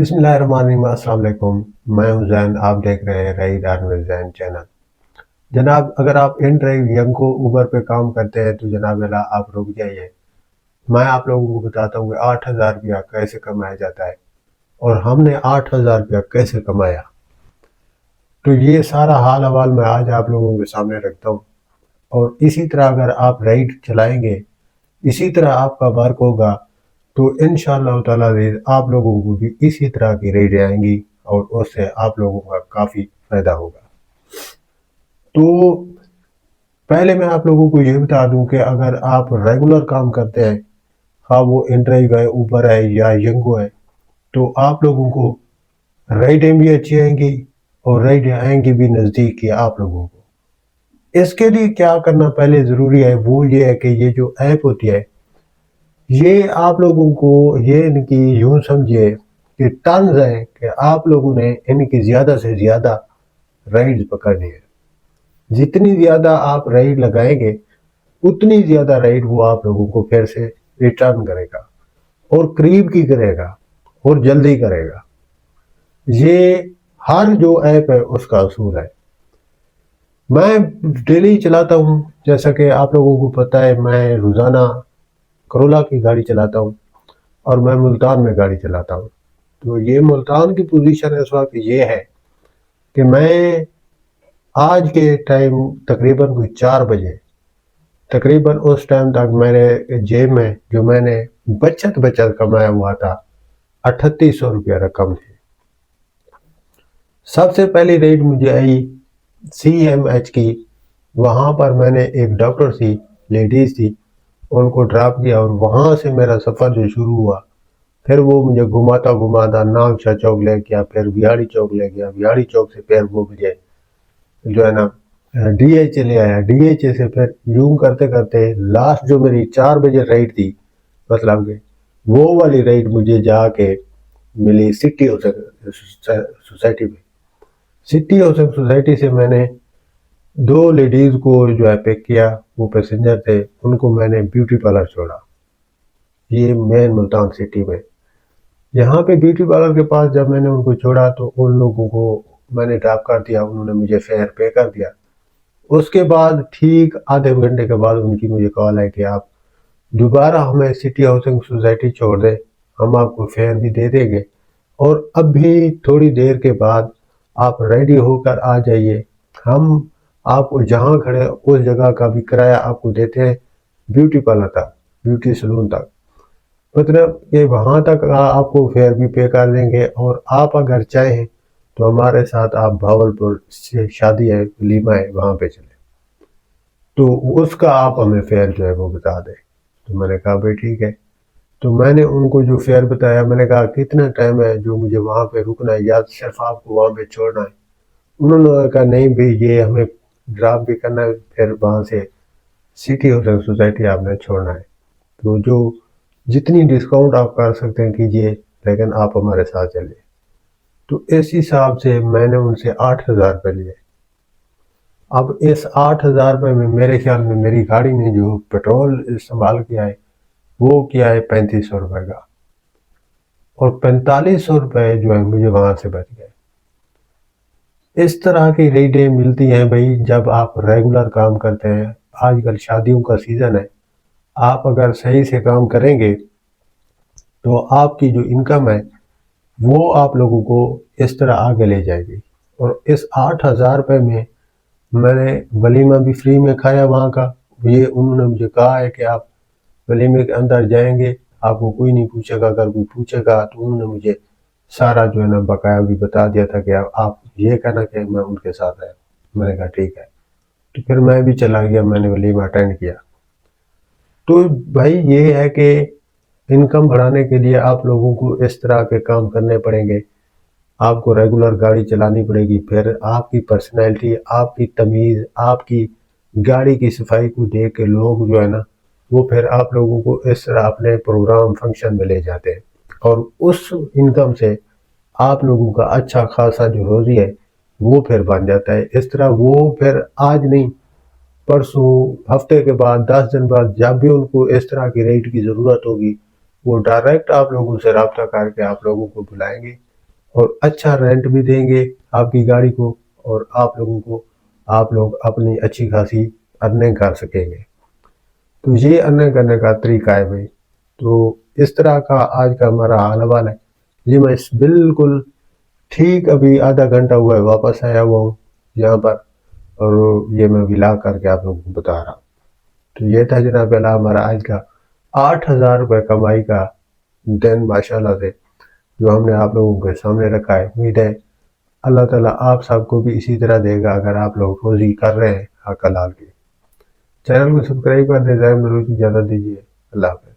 बिस्मिल्लाहिर्रहमानिर्रहीम। अस्सलाम वालेकुम। मैं हूं जैन, आप देख रहे हैं राइड आर्मी जैन चैनल। जनाब, अगर आप इन ड्राइव यंग को ऊबर पे काम करते हैं तो जनाब अल्लाह आप रुक जाइए। मैं आप लोगों को बताता हूँ कि 8,000 रुपया कैसे कमाया जाता है और हमने 8,000 रुपया कैसे कमाया। तो ये सारा हाल हवाल मैं आज आप लोगों के सामने रखता हूँ। और इसी तरह अगर आप राइड चलाएंगे, इसी तरह आपका वर्क होगा, तो इंशाअल्लाह ताला आप लोगों को भी इसी तरह की रेडें आएंगी और उससे आप लोगों का काफ़ी फ़ायदा होगा। तो पहले मैं आप लोगों को ये बता दूं कि अगर आप रेगुलर काम करते हैं, हाँ वो इनड्राइव है, ऊबर है या यंगो है, तो आप लोगों को राइडें भी अच्छी आएंगी और राइडें आएंगी भी नज़दीक की आप लोगों को। इसके लिए क्या करना पहले ज़रूरी है, वो ये है कि ये जो ऐप होती है, ये आप लोगों को ये इनकी यूं समझिए कि टन्स है कि आप लोगों ने इनकी ज़्यादा से ज़्यादा राइड्स पकड़नी है। जितनी ज़्यादा आप राइड लगाएंगे उतनी ज़्यादा राइड वो आप लोगों को फिर से रिटर्न करेगा और करीब की करेगा और जल्दी करेगा। ये हर जो ऐप है उसका असूल है। मैं डेली चलाता हूँ, जैसा कि आप लोगों को पता है, मैं रोज़ाना करोला की गाड़ी चलाता हूँ और मैं मुल्तान में गाड़ी चलाता हूँ। तो ये मुल्तान की पोजीशन इस वक्त ये है कि मैं आज के टाइम तकरीबन कोई 4 बजे तकरीबन उस टाइम तक मेरे जेब में जो मैंने बचत कमाया हुआ था 3800 रुपया रकम थी। सबसे पहली रेड मुझे आई CMH की। वहाँ पर मैंने एक डॉक्टर थी, लेडीज़ थी, उनको ड्रॉप किया और वहाँ से मेरा सफ़र जो शुरू हुआ, फिर वो मुझे घुमाता घुमाता नागशाह चौक ले गया, फिर बिहाड़ी चौक ले गया, बिहाड़ी चौक से फिर वो मुझे जो है ना DHA ले आया, DHA से फिर यूं करते करते लास्ट जो मेरी 4 बजे राइड थी, मतलब कि वो वाली राइड मुझे जाके मिली सिटी हाउसिंग सोसाइटी में। सिटी हाउसिंग सोसाइटी से मैंने 2 लेडीज़ को जो है पिक किया, वो पैसेंजर थे, उनको मैंने ब्यूटी पार्लर छोड़ा, ये मेन मुल्तान सिटी में। यहाँ पे ब्यूटी पार्लर के पास जब मैंने उनको छोड़ा तो उन लोगों को मैंने ड्रॉप कर दिया, उन्होंने मुझे फेयर पे कर दिया। उसके बाद ठीक आधे घंटे के बाद उनकी मुझे कॉल है कि आप दोबारा हमें सिटी हाउसिंग सोसाइटी छोड़ दें, हम आपको फेयर भी दे देंगे और अभी थोड़ी देर के बाद आप रेडी होकर आ जाइए, हम आपको जहाँ खड़े उस जगह का भी किराया आपको देते हैं ब्यूटी पार्लर तक, ब्यूटी सलून तक। मतलब ये वहाँ तक आपको फेयर भी पे कर देंगे और आप अगर चाहें तो हमारे साथ आप भावलपुर से शादी है, वलीमा है, वहाँ पे चले, तो उसका आप हमें फेयर जो है वो बता दें। तो मैंने कहा भाई ठीक है। तो मैंने उनको जो फेयर बताया, मैंने कहा कितना टाइम है जो मुझे वहाँ पे रुकना है या सिर्फ आपको वहाँ पे छोड़ना है। उन्होंने कहा नहीं भाई, ये हमें ड्रॉप भी करना है, फिर वहाँ से सिटी हाउसिंग सोसाइटी आपने छोड़ना है, तो जो जितनी डिस्काउंट आप कर सकते हैं कीजिए, लेकिन आप हमारे साथ चलिए। तो इस हिसाब से मैंने उनसे 8,000 रुपये लिए। अब इस 8,000 रुपये में मेरे ख्याल में मेरी गाड़ी ने जो पेट्रोल इस्तेमाल किया है वो किया है 3500 रुपये का, और 4500 रुपये जो है मुझे वहाँ से बच गए। इस तरह की रेडें मिलती हैं भाई जब आप रेगुलर काम करते हैं। आजकल शादियों का सीज़न है, आप अगर सही से काम करेंगे तो आपकी जो इनकम है वो आप लोगों को इस तरह आगे ले जाएगी। और इस 8,000 रुपये में मैंने वलीमा भी फ्री में खाया वहाँ का। ये उन्होंने मुझे कहा है कि आप वलीमे के अंदर जाएंगे, आपको कोई नहीं पूछेगा, अगर कोई पूछेगा तो उन्होंने मुझे सारा जो है ना बकाया भी बता दिया था कि आप ये कहना कि मैं उनके साथ आया। मैंने कहा ठीक है, तो फिर मैं भी चला गया, मैंने वलीमा अटेंड किया। तो भाई ये है कि इनकम बढ़ाने के लिए आप लोगों को इस तरह के काम करने पड़ेंगे। आपको रेगुलर गाड़ी चलानी पड़ेगी, फिर आपकी पर्सनैलिटी, आपकी तमीज़, आपकी गाड़ी की सफाई को देख के लोग जो है ना वो फिर आप लोगों को इस तरह अपने प्रोग्राम फंक्शन में ले जाते हैं और उस इनकम से आप लोगों का अच्छा खासा जो रोज़ी है वो फिर बन जाता है। इस तरह वो फिर आज नहीं, परसों, हफ्ते के बाद, 10 दिन बाद, जब भी उनको इस तरह की रेट की ज़रूरत होगी, वो डायरेक्ट आप लोगों से रब्ता करके आप लोगों को बुलाएंगे اور اچھا رینٹ بھی دیں گے آپ کی گاڑی کو، اور آپ لوگوں کو آپ لوگ اپنی اچھی خاصی ارننگ کر سکیں گے۔ تو یہ ارننگ کرنے کا طریقہ ہے بھائی۔ تو اس طرح کا آج کا ہمارا حال حوال ہے۔ یہ میں بالکل ٹھیک ابھی آدھا گھنٹہ ہوا ہے واپس آیا ہوا ہوں یہاں پر، اور یہ میں ولاگ کر کے آپ لوگوں کو بتا رہا ہوں۔ تو یہ تھا جناب اللہ ہمارا آج کا 8,000 روپے کمائی کا دن ماشاءاللہ سے، جو ہم نے آپ لوگوں کے سامنے رکھا ہے۔ امید ہے اللہ تعالیٰ آپ سب کو بھی اسی طرح دے گا اگر آپ لوگ روزی کر رہے ہیں حق حلال کی۔ چینل کو سبسکرائب کر دیں، زائم روزی اجازت دیجیے، اللہ حافظ۔